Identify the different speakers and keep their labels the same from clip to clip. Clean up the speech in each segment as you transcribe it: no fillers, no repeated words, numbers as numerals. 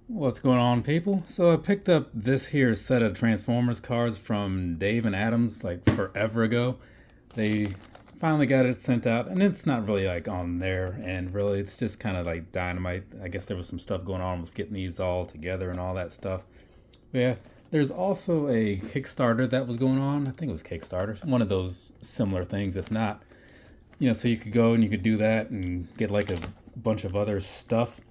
Speaker 1: What's going on, people? So I picked up this here set of Transformers cards from Dave and Adams like forever ago. They finally got it sent out, and it's not really like on there, and really it's just kind of like Dynamite. I guess there was some stuff going on with getting these all together and all that stuff. But yeah, there's also a Kickstarter that was going on. I think it was Kickstarter, one of those similar things, if not. So you could go and you could do that and get like a bunch of other stuff.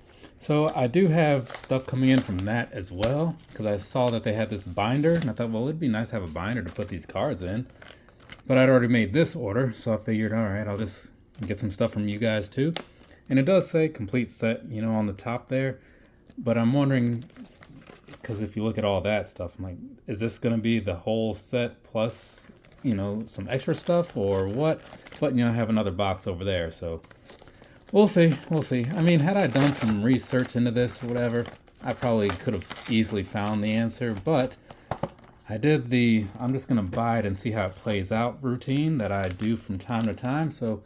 Speaker 1: So I do have stuff coming in from that as well, because I saw that they had this binder, and I thought, well, it'd be nice to have a binder to put these cards in. But I'd already made this order, so I figured, all right, I'll just get some stuff from you guys too. And it does say complete set, on the top there. But I'm wondering, because if you look at all that stuff, I'm like, is this going to be the whole set plus, some extra stuff or what? But, I have another box over there, so we'll see. We'll see. I mean, had I done some research into this or whatever, I probably could have easily found the answer, but I did I'm just going to buy it and see how it plays out routine that I do from time to time. So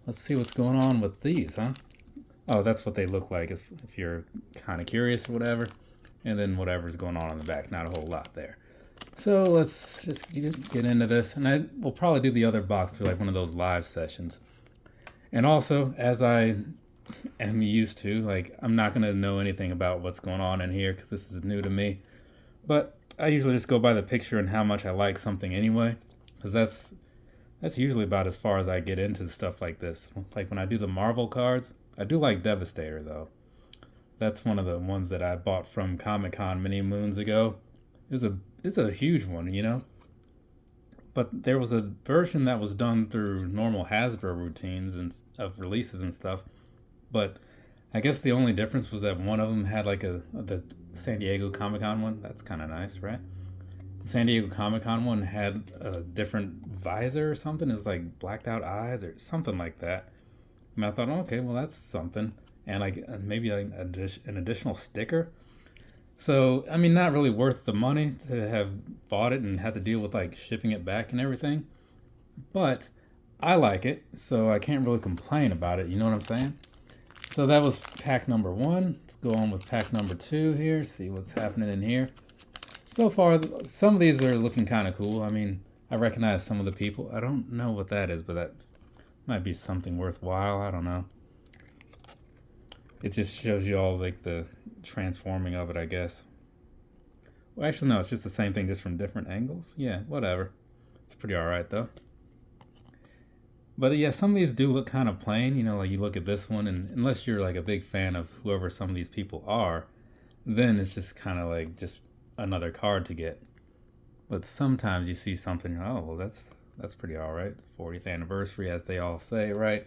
Speaker 1: let's see what's going on with these, huh? Oh, that's what they look like if you're kind of curious or whatever. And then whatever's going on the back, not a whole lot there. So let's just get into this. And I will probably do the other box through like one of those live sessions. And also, as I am used to, like, I'm not going to know anything about what's going on in here because this is new to me. But I usually just go by the picture and how much I like something anyway, because that's usually about as far as I get into stuff like this. Like when I do the Marvel cards, I do like Devastator though. That's one of the ones that I bought from Comic-Con many moons ago. It's a huge one. But there was a version that was done through normal Hasbro routines and of releases and stuff. But I guess the only difference was that one of them had like the San Diego Comic Con one. That's kind of nice, right? The San Diego Comic Con one had a different visor or something. It's like blacked out eyes or something like that. And I thought, okay, well that's something. And like maybe like an additional sticker. So, I mean, not really worth the money to have bought it and had to deal with like shipping it back and everything. But I like it, so I can't really complain about it. You know what I'm saying? So that was pack number one. Let's go on with pack number two here, see what's happening in here. So far, some of these are looking kind of cool. I mean, I recognize some of the people. I don't know what that is, but that might be something worthwhile. I don't know. It just shows you all like the transforming of it, I guess. Well, actually, no, it's just the same thing, just from different angles. Yeah, whatever. It's pretty alright, though. But yeah, some of these do look kind of plain. Like you look at this one, and unless you're like a big fan of whoever some of these people are, then it's just kind of like just another card to get. But sometimes you see something, oh, well, that's pretty alright. 40th anniversary, as they all say, right?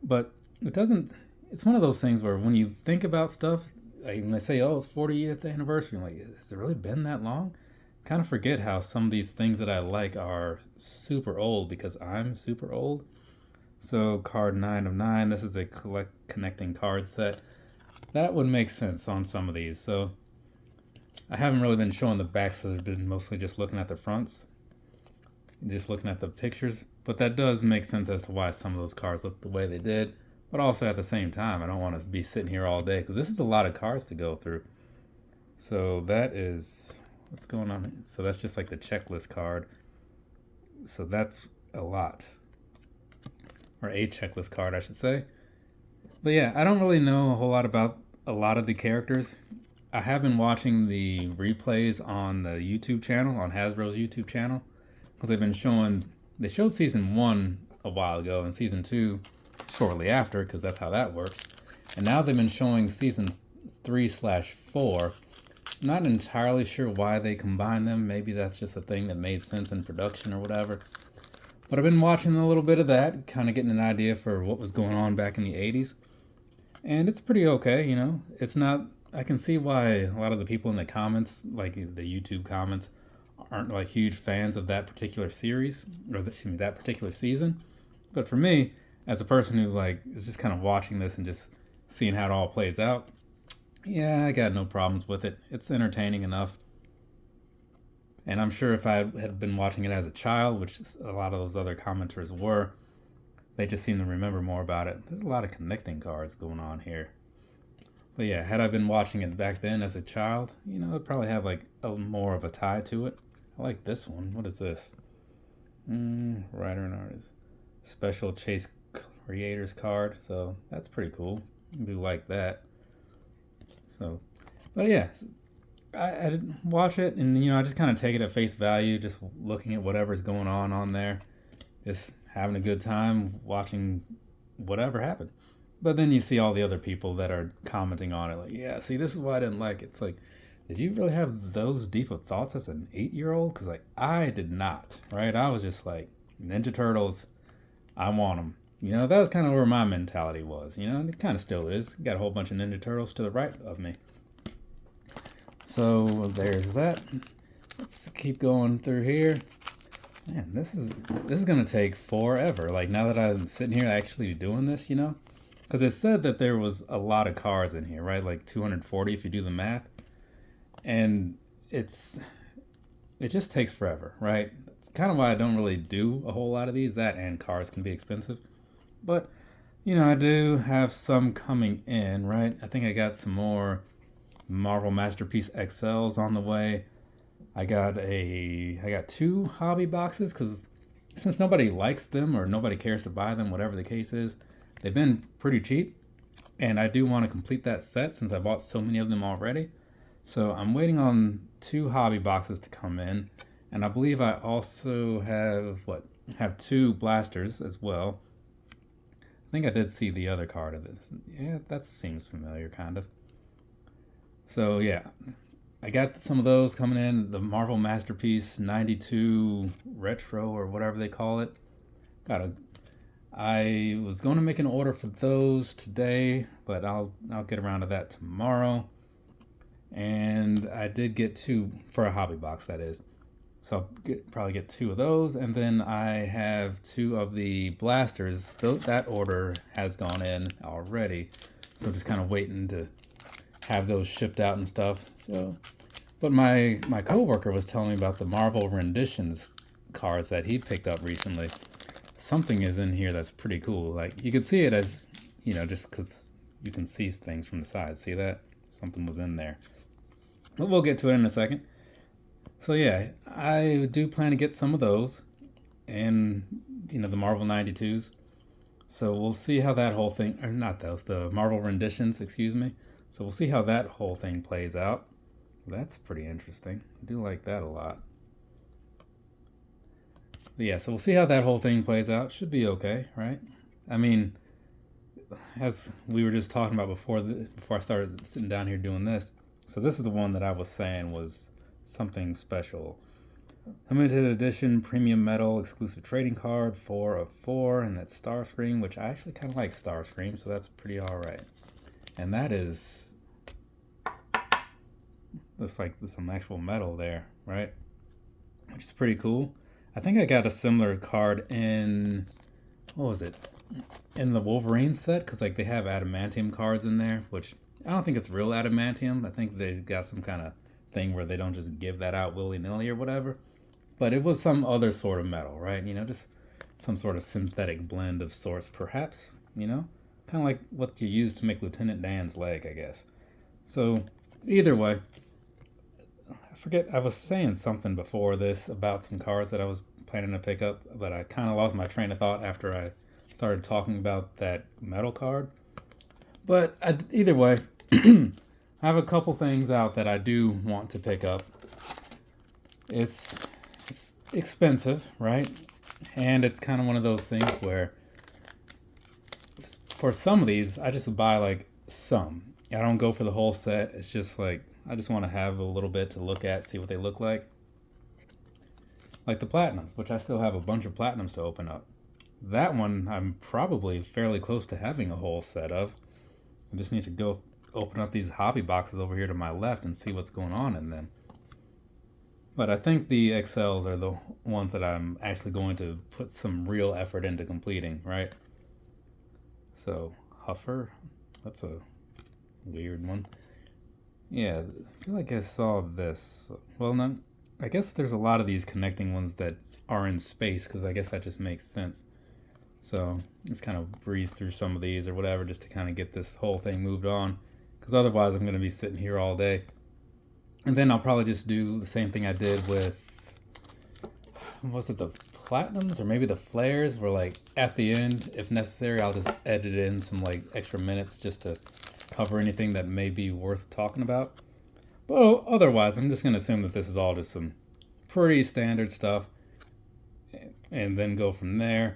Speaker 1: But it doesn't. It's one of those things where when you think about stuff, like when they say, oh, it's 40th anniversary, I'm like, has it really been that long? Kind of forget how some of these things that I like are super old because I'm super old. So card 9 of 9, this is a connecting card set. That would make sense on some of these. So I haven't really been showing the backs, so I've been mostly just looking at the fronts, just looking at the pictures. But that does make sense as to why some of those cards look the way they did. But also at the same time, I don't want to be sitting here all day because this is a lot of cards to go through. So that is, what's going on here? So that's just like the checklist card. So that's a lot. Or a checklist card, I should say. But yeah, I don't really know a whole lot about a lot of the characters. I have been watching the replays on the YouTube channel, on Hasbro's YouTube channel. Because they showed season 1 a while ago and season 2 shortly after, because that's how that works. And now they've been showing season 3/4. Not entirely sure why they combined them. Maybe that's just a thing that made sense in production or whatever. But I've been watching a little bit of that, kind of getting an idea for what was going on back in the 80s. And it's pretty okay, It's not, I can see why a lot of the people in the comments, like the YouTube comments, aren't like huge fans of that particular series, or that particular season. But for me, as a person who like is just kind of watching this and just seeing how it all plays out, yeah, I got no problems with it. It's entertaining enough. And I'm sure if I had been watching it as a child, which a lot of those other commenters were, they just seem to remember more about it. There's a lot of connecting cards going on here. But yeah, had I been watching it back then as a child, you know, it'd probably have like more of a tie to it. I like this one. What is this? Writer and artist. Special Chase Creators card. So that's pretty cool. I do like that. So, but yeah, I did watch it, and you know, I just kind of take it at face value, just looking at whatever's going on there, just having a good time watching whatever happened. But then you see all the other people that are commenting on it, like, yeah, see, this is why I didn't like it. It's like, did you really have those deep of thoughts as an 8-year-old? Because like I did not, right? I was just like, Ninja Turtles, I want them. You know, that was kind of where my mentality was. You know, and it kind of still is. Got a whole bunch of Ninja Turtles to the right of me. So there's that. Let's keep going through here. Man, this is gonna take forever. Like now that I'm sitting here actually doing this, you know, because it said that there was a lot of cars in here, right? Like 240 if you do the math, and it just takes forever, right? It's kind of why I don't really do a whole lot of these. That and cars can be expensive, but you know, I do have some coming in, right? I think I got some more Marvel Masterpiece XLs on the way. I got 2 hobby boxes because since nobody likes them or nobody cares to buy them, whatever the case is, they've been pretty cheap. And I do want to complete that set since I bought so many of them already. So I'm waiting on 2 hobby boxes to come in. And I believe I also have 2 blasters as well. I think I did see the other card of this. Yeah, that seems familiar, kind of. So yeah, I got some of those coming in. The Marvel Masterpiece 92 Retro or whatever they call it. I was going to make an order for those today, but I'll get around to that tomorrow. And I did get 2 for a hobby box, that is. So I'll probably get 2 of those, and then I have 2 of the blasters. That order has gone in already, so just kind of waiting to have those shipped out and stuff. So, but my coworker was telling me about the Marvel renditions cards that he picked up recently. Something is in here that's pretty cool. Like you can see it as, you know, just because you can see things from the side. See that? Something was in there. But we'll get to it in a second. So yeah, I do plan to get some of those, and you know, the Marvel 92s. So we'll see how that whole thing, or not those, the Marvel renditions, excuse me. So we'll see how that whole thing plays out. That's pretty interesting. I do like that a lot. But yeah, so we'll see how that whole thing plays out. Should be okay, right? I mean, as we were just talking about before I started sitting down here doing this. So this is the one that I was saying was something special. Limited edition premium metal exclusive trading card, 4 of 4, and that's Starscream, which I actually kind of like Starscream, so that's pretty alright. And that is, looks like some actual metal there, right? Which is pretty cool. I think I got a similar card in, what was it? In the Wolverine set, because like they have adamantium cards in there, which I don't think it's real adamantium. I think they got some kind of thing where they don't just give that out willy-nilly or whatever. But it was some other sort of metal, right? You know, just some sort of synthetic blend of sorts, perhaps, you know? Kind of like what you use to make Lieutenant Dan's leg, I guess. So, either way, I forget, I was saying something before this about some cards that I was planning to pick up, but I kind of lost my train of thought after I started talking about that metal card. But either way, I have a couple things out that I do want to pick up. It's expensive, right? And it's kind of one of those things where for some of these, I just buy like some. I don't go for the whole set. It's just like, I just want to have a little bit to look at, see what they look like. Like the Platinums, which I still have a bunch of Platinums to open up. That one, I'm probably fairly close to having a whole set of. I just need to go open up these hobby boxes over here to my left and see what's going on in them. But I think the XLs are the ones that I'm actually going to put some real effort into completing, right? So, Huffer, that's a weird one. Yeah, I feel like I saw this. Well, no, I guess there's a lot of these connecting ones that are in space, because I guess that just makes sense. So, let's kind of breeze through some of these or whatever just to kind of get this whole thing moved on. because otherwise I'm going to be sitting here all day. And then I'll probably just do the same thing I did with, was it the platinums or maybe the flares, where like at the end, if necessary, I'll just edit in some like extra minutes just to cover anything that may be worth talking about. But otherwise, I'm just going to assume that this is all just some pretty standard stuff and then go from there.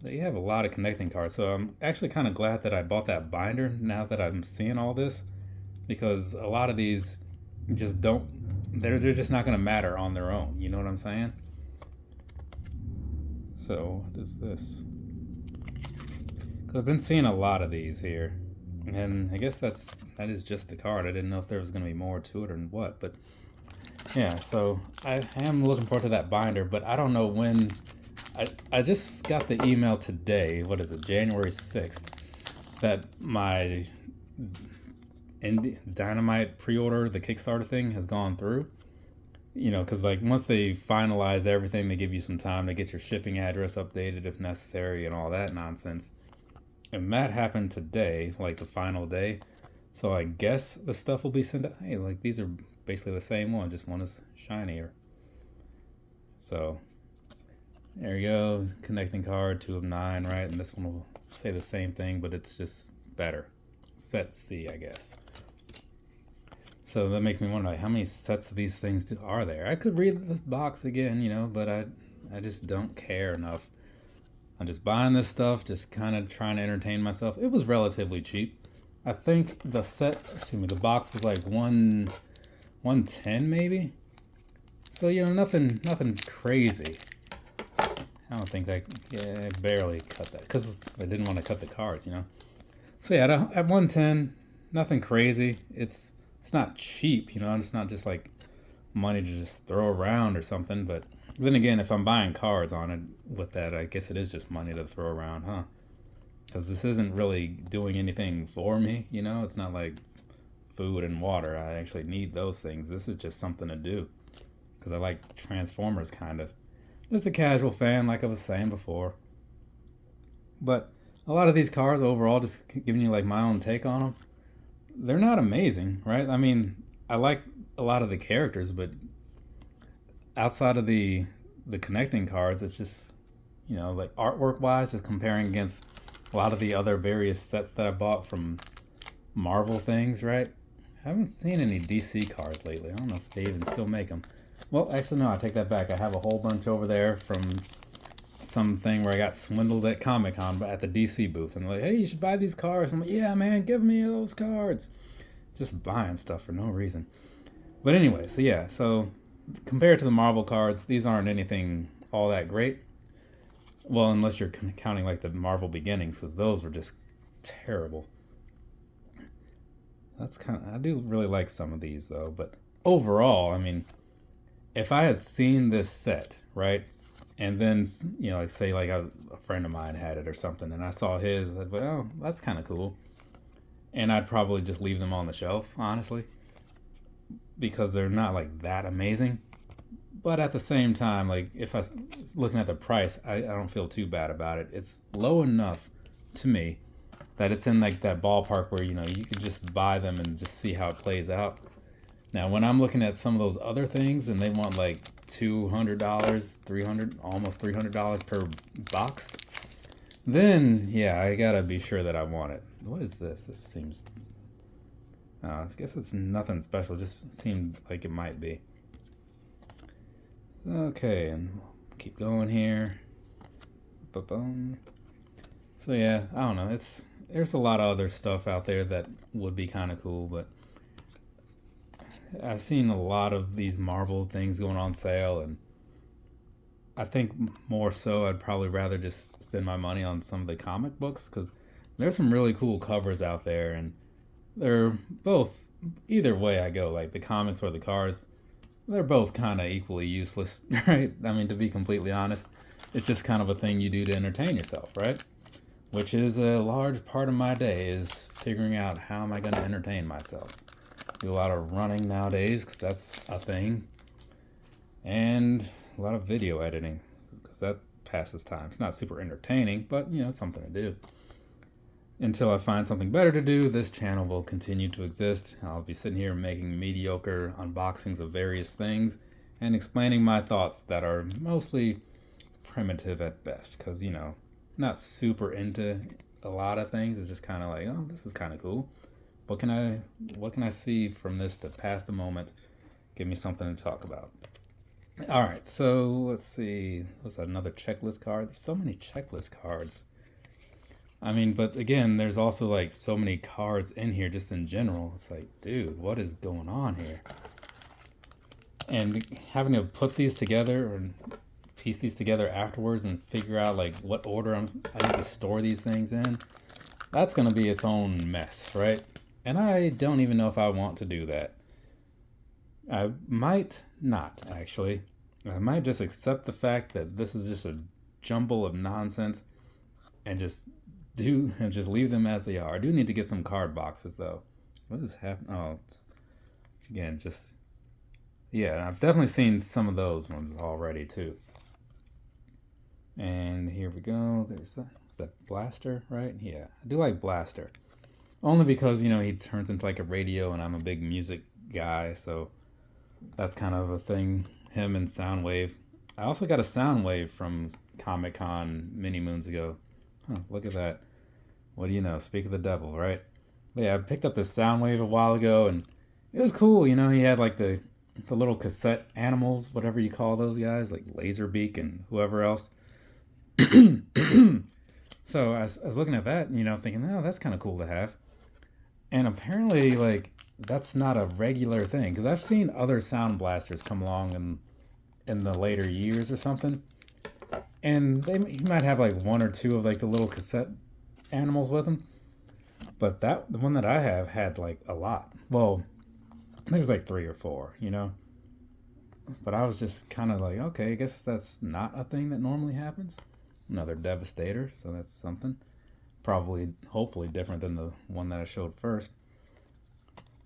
Speaker 1: They have a lot of connecting cards, so I'm actually kind of glad that I bought that binder now that I'm seeing all this, because a lot of these just don't, they're just not going to matter on their own, you know what I'm saying? So what is this? Because I've been seeing a lot of these here, and I guess that is just the card. I didn't know if there was going to be more to it or what, but yeah, so I am looking forward to that binder, but I don't know when. I just got the email today, what is it, January 6th, that my Dynamite pre-order, the Kickstarter thing, has gone through. You know, because like once they finalize everything, they give you some time to get your shipping address updated if necessary and all that nonsense. And that happened today, like the final day. So I guess the stuff will be sent out. Hey, like these are basically the same one, just one is shinier. So there you go, connecting card, 2 of 9, right? And this one will say the same thing, but it's just better. Set C, I guess. So that makes me wonder, like, how many sets of these things are there? I could read the box again, you know, but I just don't care enough. I'm just buying this stuff, just kind of trying to entertain myself. It was relatively cheap. I think the the box was like 110 maybe. So, you know, nothing crazy. I don't think that, yeah, I barely cut that because I didn't want to cut the cards, you know. So yeah, at 110, nothing crazy. It's not cheap, you know. It's not just like money to just throw around or something. But then again, if I'm buying cards on it with that, I guess it is just money to throw around, huh? Because this isn't really doing anything for me, you know. It's not like food and water. I actually need those things. This is just something to do because I like Transformers, kind of. Just a casual fan, like I was saying before. But a lot of these cars overall, just giving you like my own take on them, they're not amazing, right? I mean, I like a lot of the characters, but outside of the connecting cards, it's just, you know, like artwork wise, just comparing against a lot of the other various sets that I bought from Marvel things, right? I haven't seen any DC cars lately. I don't know if they even still make them. Well, actually, no, I take that back. I have a whole bunch over there from something where I got swindled at Comic-Con, but at the DC booth. And they're like, hey, you should buy these cards. I'm like, yeah, man, give me those cards. Just buying stuff for no reason. But anyway, so yeah, so compared to the Marvel cards, these aren't anything all that great. Well, unless you're counting like the Marvel Beginnings, because those were just terrible. I do really like some of these, though. But overall, I mean, if I had seen this set, right, and then, you know, like say like a friend of mine had it or something, and I saw his, I'd be like, oh, that's kind of cool. And I'd probably just leave them on the shelf, honestly, because they're not like that amazing. But at the same time, like if I was looking at the price, I don't feel too bad about it. It's low enough to me that it's in like that ballpark where, you know, you could just buy them and just see how it plays out. Now, when I'm looking at some of those other things and they want like $200, $300, almost $300 per box, then yeah, I gotta be sure that I want it. What is this? This seems, I guess it's nothing special. Just seemed like it might be. Okay, and keep going here. Ba-boom. So yeah, I don't know. There's a lot of other stuff out there that would be kind of cool, but I've seen a lot of these Marvel things going on sale, and I think more so I'd probably rather just spend my money on some of the comic books, because there's some really cool covers out there, and they're both, either way I go, like the comics or the cards, they're both kind of equally useless, right? I mean, to be completely honest, it's just kind of a thing you do to entertain yourself, right? Which is a large part of my day, is figuring out how am I going to entertain myself. Do a lot of running nowadays, because that's a thing, and a lot of video editing, because that passes time. It's not super entertaining, but you know, it's something to do. until I find something better to do, this channel will continue to exist. I'll be sitting here making mediocre unboxings of various things and explaining my thoughts that are mostly primitive at best, because, you know, not super into a lot of things. It's just kind of like, oh, this is kind of cool. What can I see from this to pass the moment? Give me something to talk about. All right, so let's see. What's that? Another checklist card? There's so many checklist cards. I mean, but again, there's also like so many cards in here just in general. It's like, dude, what is going on here? And having to put these together or piece these together afterwards and figure out like what order I need to store these things in, that's going to be its own mess, right? And I don't even know if I want to do that. I might not, actually. I might just accept the fact that this is just a jumble of nonsense and just leave them as they are. I do need to get some card boxes, though. What is happening? Oh, again, just... Yeah, I've definitely seen some of those ones already, too. And here we go. There's that. Is that Blaster, right? Yeah, I do like Blaster. Only because, you know, he turns into like a radio and I'm a big music guy, so that's kind of a thing. Him and Soundwave. I also got a Soundwave from Comic-Con many moons ago. Huh, look at that. What do you know? Speak of the devil, right? But yeah, I picked up this Soundwave a while ago and it was cool. You know, he had like the little cassette animals, whatever you call those guys, like Laserbeak and whoever else. So I was looking at that, you know, thinking, oh, that's kind of cool to have. And apparently, like, that's not a regular thing. Because I've seen other sound blasters come along in the later years or something. And he might have, like, one or two of, like, the little cassette animals with them. But the one that I have had, like, a lot. Well, I think it was, like, 3 or 4, you know? But I was just kind of like, okay, I guess that's not a thing that normally happens. Another Devastator, so that's something. Probably, hopefully different than the one that I showed first.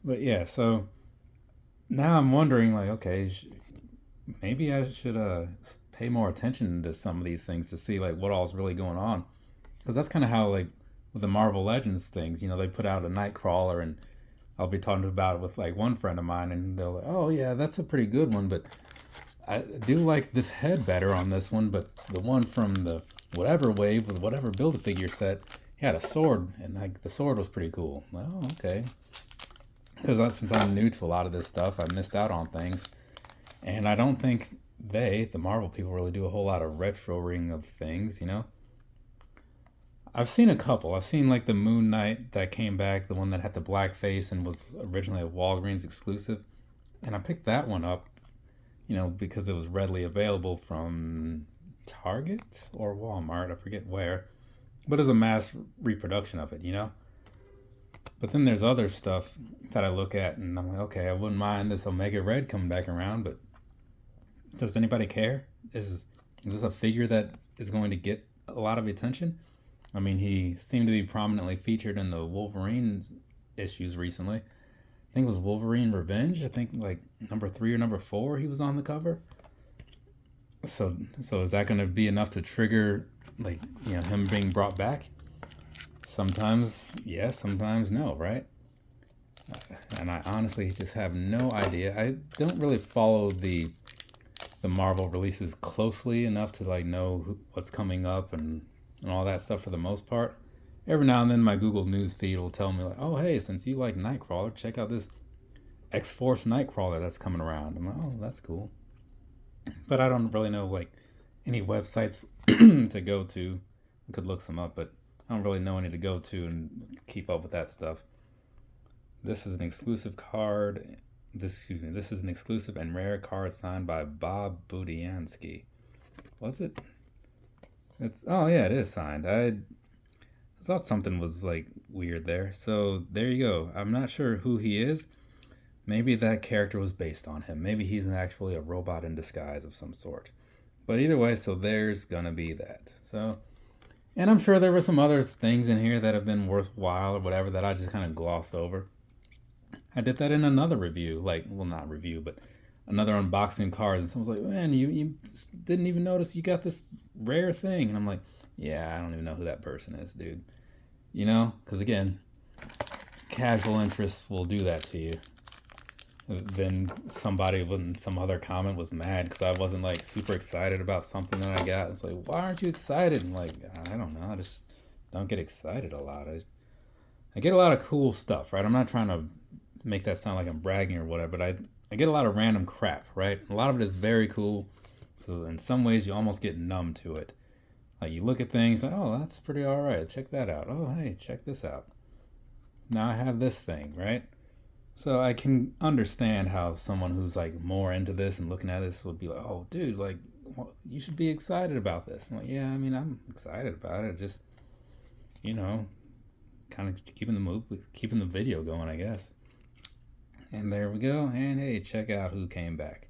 Speaker 1: But yeah, so now I'm wondering, like, okay, maybe I should pay more attention to some of these things to see, like, what all's really going on. Because that's kind of how, like, with the Marvel Legends things, you know, they put out a Nightcrawler, and I'll be talking about it with, like, one friend of mine, and they're like, oh, yeah, that's a pretty good one, but I do like this head better on this one, but the one from the whatever wave with whatever Build-A-Figure set, he had a sword, and like the sword was pretty cool. Oh, okay. Because since I'm new to a lot of this stuff, I missed out on things. And I don't think the Marvel people, really do a whole lot of retroing of things, you know? I've seen a couple. I've seen like the Moon Knight that came back, the one that had the black face and was originally a Walgreens exclusive. And I picked that one up, you know, because it was readily available from Target or Walmart, I forget where. But it's a mass reproduction of it, you know? But then there's other stuff that I look at and I'm like, okay, I wouldn't mind this Omega Red coming back around, but does anybody care? Is this a figure that is going to get a lot of attention? I mean, he seemed to be prominently featured in the Wolverine issues recently. I think it was Wolverine Revenge. I think like number 3 or number 4 he was on the cover. So is that going to be enough to trigger, like, you know, him being brought back? Sometimes yes, sometimes no, right? And I honestly just have no idea. I don't really follow the Marvel releases closely enough to like know what's coming up and all that stuff for the most part. Every now and then my Google News feed will tell me like, oh hey, since you like Nightcrawler, check out this X-Force Nightcrawler that's coming around. I'm like, oh, that's cool. But I don't really know like any websites to go to. I could look some up, but I don't really know any to go to and keep up with that stuff. This is an exclusive card. This is an exclusive and rare card signed by Bob Budiansky. Was it? Oh yeah, it is signed. I thought something was like weird there. So there you go. I'm not sure who he is. Maybe that character was based on him. Maybe he's actually a robot in disguise of some sort. But either way, so there's gonna be that. So, and I'm sure there were some other things in here that have been worthwhile or whatever that I just kind of glossed over. I did that in another review, like, well, not review, but another unboxing cards. And someone's like, man, you didn't even notice you got this rare thing. And I'm like, yeah, I don't even know who that person is, dude. you know, because again, casual interests will do that to you. Then somebody in some other comment was mad because I wasn't like super excited about something that I got. It's like, why aren't you excited? I'm like, I don't know. I just don't get excited a lot. I get a lot of cool stuff, right? I'm not trying to make that sound like I'm bragging or whatever, but I get a lot of random crap, right? A lot of it is very cool. So in some ways you almost get numb to it. Like you look at things, like, oh, that's pretty all right. Check that out. Oh, hey, check this out. Now I have this thing, right? So I can understand how someone who's like more into this and looking at this would be like, oh, dude, like, well, you should be excited about this. I'm like, yeah, I mean, I'm excited about it. Just, you know, kind of keeping the video going, I guess. And there we go. And hey, check out who came back.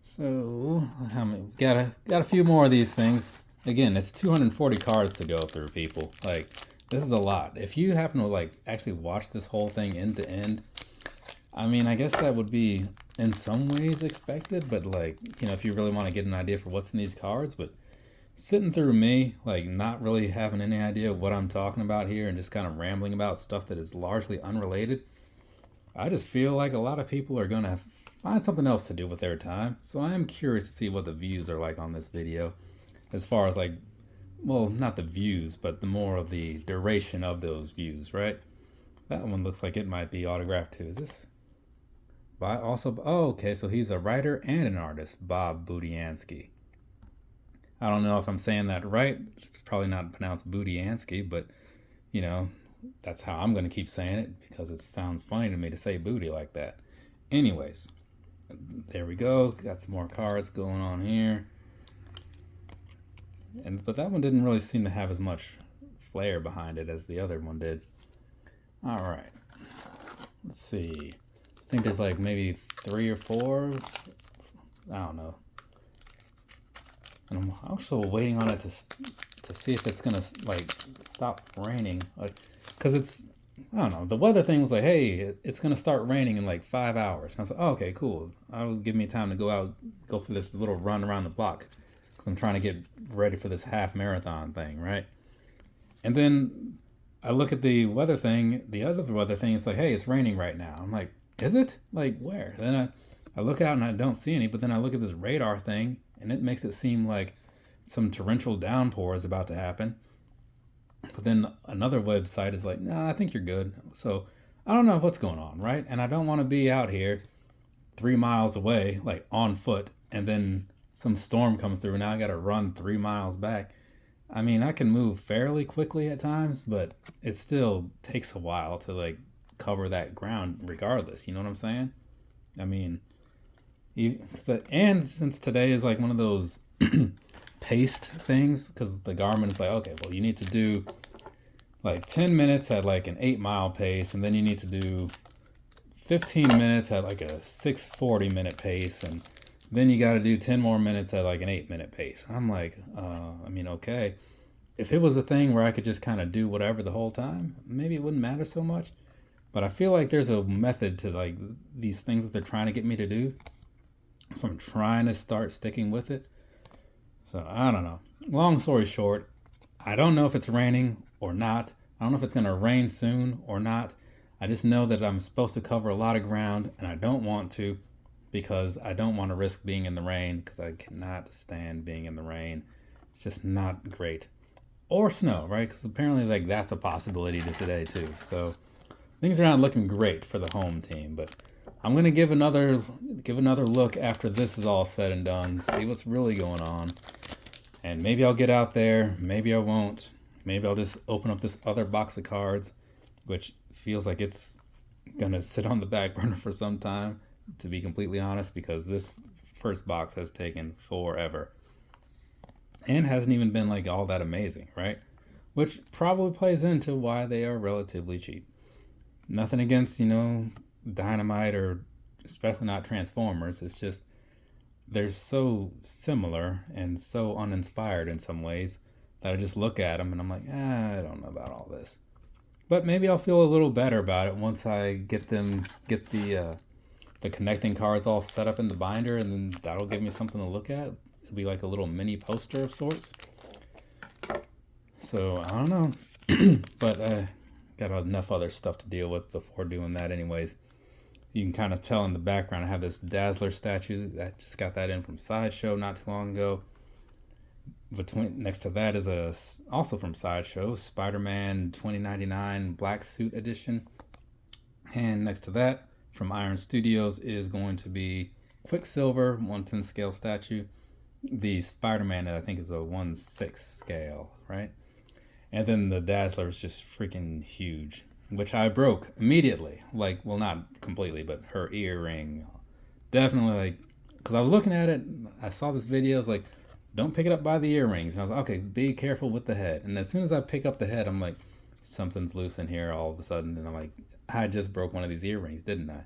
Speaker 1: So how many? Got a few more of these things. Again, it's 240 cards to go through, people. Like, this is a lot. If you happen to like actually watch this whole thing end to end, I mean, I guess that would be in some ways expected, but like, you know, if you really want to get an idea for what's in these cards, but sitting through me, like not really having any idea what I'm talking about here and just kind of rambling about stuff that is largely unrelated, I just feel like a lot of people are going to find something else to do with their time. So I am curious to see what the views are like on this video, as far as like, well, not the views, but the more of the duration of those views, right? That one looks like it might be autographed too. Is this by also? Oh, okay, so he's a writer and an artist, Bob Budiansky. I don't know if I'm saying that right. It's probably not pronounced Budiansky, but you know, that's how I'm going to keep saying it because it sounds funny to me to say booty like that. Anyways, there we go. Got some more cards going on here. But that one didn't really seem to have as much flair behind it as the other one did. All right. Let's see. I think there's like maybe 3 or 4. I don't know. And I'm also waiting on it to see if it's gonna like stop raining. Like, cause it's, I don't know. The weather thing was like, hey, it's gonna start raining in like 5 hours. And I was like, oh, okay, cool. That'll give me time to go for this little run around the block. I'm trying to get ready for this half marathon thing, right? And then I look at the weather thing, the other weather thing, it's like, hey, it's raining right now. I'm like, is it? Like, where? Then I look out and I don't see any, but then I look at this radar thing and it makes it seem like some torrential downpour is about to happen. But then another website is like, nah, I think you're good. So I don't know what's going on, right? And I don't want to be out here 3 miles away, like on foot, and then some storm comes through and now I got to run 3 miles back. I mean, I can move fairly quickly at times, but it still takes a while to like cover that ground regardless. You know what I'm saying? I mean, and since today is like one of those paced things, because the Garmin is like, okay, well, you need to do like 10 minutes at like an 8-mile pace, and then you need to do 15 minutes at like a 6:40-minute pace, and then you got to do 10 more minutes at like an 8-minute pace. I'm like, I mean, okay. If it was a thing where I could just kind of do whatever the whole time, maybe it wouldn't matter so much. But I feel like there's a method to like these things that they're trying to get me to do. So I'm trying to start sticking with it. So I don't know. Long story short, I don't know if it's raining or not. I don't know if it's going to rain soon or not. I just know that I'm supposed to cover a lot of ground and I don't want to, because I don't want to risk being in the rain, because I cannot stand being in the rain. It's just not great. Or snow, right? Because apparently like that's a possibility to today too. So things are not looking great for the home team, but I'm going to give another look after this is all said and done, see what's really going on. And maybe I'll get out there, maybe I won't. Maybe I'll just open up this other box of cards, which feels like it's going to sit on the back burner for some time, to be completely honest, because this first box has taken forever and hasn't even been like all that amazing, right? Which probably plays into why they are relatively cheap. Nothing against, you know, Dynamite or especially not Transformers. It's just they're so similar and so uninspired in some ways that I just look at them and I'm like, I don't know about all this. But maybe I'll feel a little better about it once I get the connecting cards all set up in the binder, and then that'll give me something to look at. It'll be like a little mini poster of sorts. So I don't know. But got enough other stuff to deal with before doing that anyways. You can kind of tell in the background I have this Dazzler statue. I just got that in from Sideshow not too long ago. Next to that is also from Sideshow, Spider-Man 2099 Black Suit Edition. And next to that from Iron Studios is going to be Quicksilver 1/10 scale statue. The Spider-Man I think is a 1/6 scale, right? And then the Dazzler is just freaking huge, which I broke immediately. Like, well, not completely, but her earring. Definitely, like, because I was looking at it, I saw this video, I was like, don't pick it up by the earrings. And I was like, okay, be careful with the head. And as soon as I pick up the head, I'm like, something's loose in here all of a sudden. And I'm like, I just broke one of these earrings, didn't I?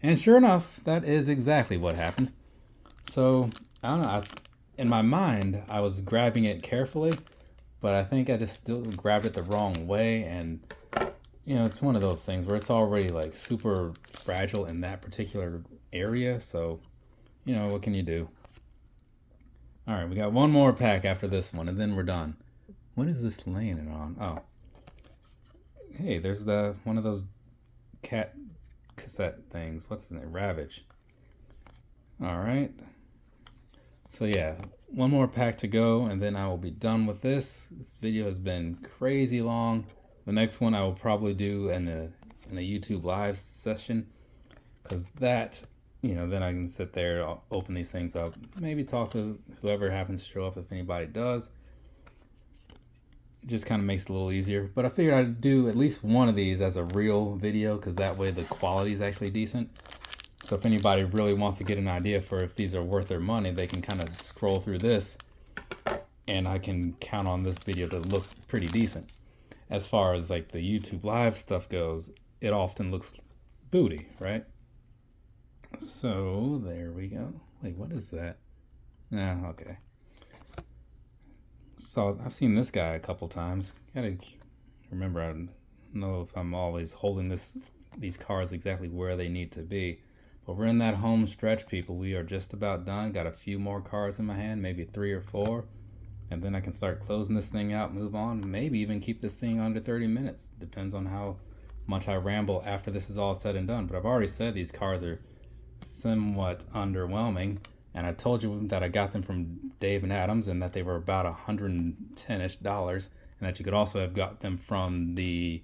Speaker 1: And sure enough, that is exactly what happened. So, I don't know, in my mind, I was grabbing it carefully, but I think I just still grabbed it the wrong way. And, you know, it's one of those things where it's already like super fragile in that particular area. So, you know, what can you do? All right, we got one more pack after this one, and then we're done. What is this laying it on? Oh. Hey, there's one of those cat cassette things. What's his name? Ravage. All right. So yeah, one more pack to go, and then I will be done with this. This video has been crazy long. The next one I will probably do in a YouTube live session, because that, you know, then I can sit there, I'll open these things up, maybe talk to whoever happens to show up if anybody does. It just kind of makes it a little easier. But I figured I'd do at least one of these as a real video, because that way the quality is actually decent. So if anybody really wants to get an idea for if these are worth their money, they can kind of scroll through this, and I can count on this video to look pretty decent. As far as like the YouTube live stuff goes, it often looks booty, right? So there we go. Wait, what is that? Nah, okay. So I've seen this guy a couple times. Gotta remember, I don't know if I'm always holding these cards exactly where they need to be. But we're in that home stretch, people. We are just about done. Got a few more cards in my hand, maybe 3 or 4. And then I can start closing this thing out, move on, maybe even keep this thing under 30 minutes. Depends on how much I ramble after this is all said and done. But I've already said these cards are somewhat underwhelming. And I told you that I got them from Dave and Adams and that they were about $110-ish. And that you could also have got them from the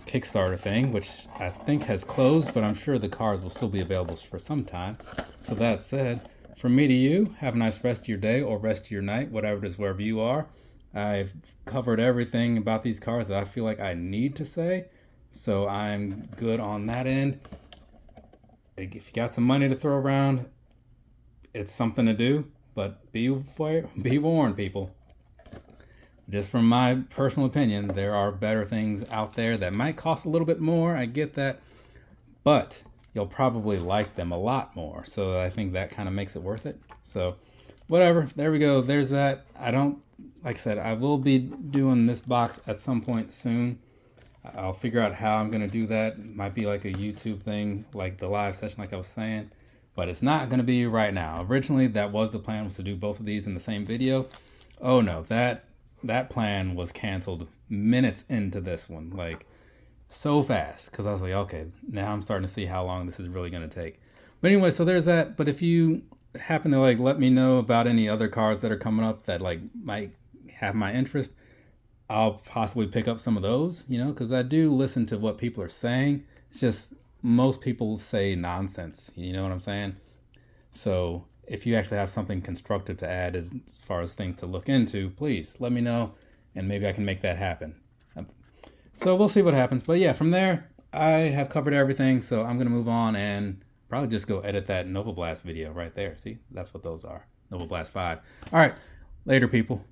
Speaker 1: Kickstarter thing, which I think has closed, but I'm sure the cards will still be available for some time. So that said, from me to you, have a nice rest of your day or rest of your night, whatever it is, wherever you are. I've covered everything about these cards that I feel like I need to say, so I'm good on that end. If you got some money to throw around, it's something to do, but be warned, people. Just from my personal opinion, there are better things out there that might cost a little bit more. I get that, but you'll probably like them a lot more. So I think that kind of makes it worth it. So whatever, there we go. There's that. Like I said, I will be doing this box at some point soon. I'll figure out how I'm going to do that. It might be like a YouTube thing, like the live session, like I was saying, but it's not going to be right now. Originally, that was the plan, was to do both of these in the same video. Oh no, that plan was canceled minutes into this one, like so fast, because I was like, okay, now I'm starting to see how long this is really going to take. But anyway, so there's that. But if you happen to like let me know about any other cards that are coming up that like might have my interest, I'll possibly pick up some of those, you know, because I do listen to what people are saying. It's just most people say nonsense, you know what I'm saying? So if you actually have something constructive to add as far as things to look into, please let me know, and maybe I can make that happen. So we'll see what happens. But yeah, from there, I have covered everything, so I'm going to move on and probably just go edit that Nova Blast video right there. See, that's what those are. Nova Blast 5. All right, later, people.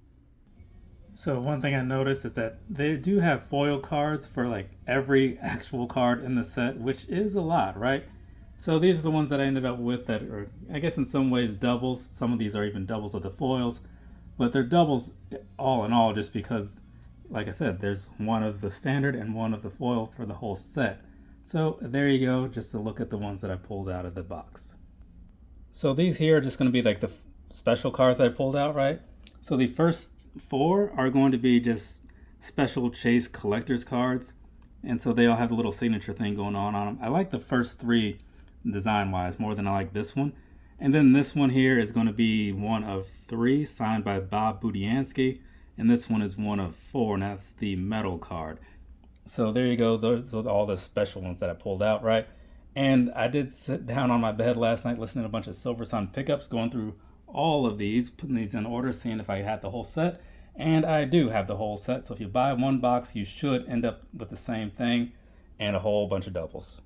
Speaker 1: So one thing I noticed is that they do have foil cards for like every actual card in the set, which is a lot, right? So these are the ones that I ended up with that are, I guess in some ways, doubles. Some of these are even doubles of the foils, but they're doubles all in all just because, like I said, there's one of the standard and one of the foil for the whole set. So there you go, just a look at the ones that I pulled out of the box. So these here are just going to be like the special cards that I pulled out, right? So the first 4 are going to be just special Chase collector's cards. And so they all have a little signature thing going on them. I like the first three design-wise more than I like this one. And then this one here is going to be one of three, signed by Bob Budiansky. And this one is one of four, and that's the metal card. So there you go. Those are all the special ones that I pulled out, right? And I did sit down on my bed last night listening to a bunch of Silver Sun pickups, going through all of these, putting these in order, seeing if I had the whole set. And I do have the whole set. So if you buy one box, you should end up with the same thing and a whole bunch of doubles.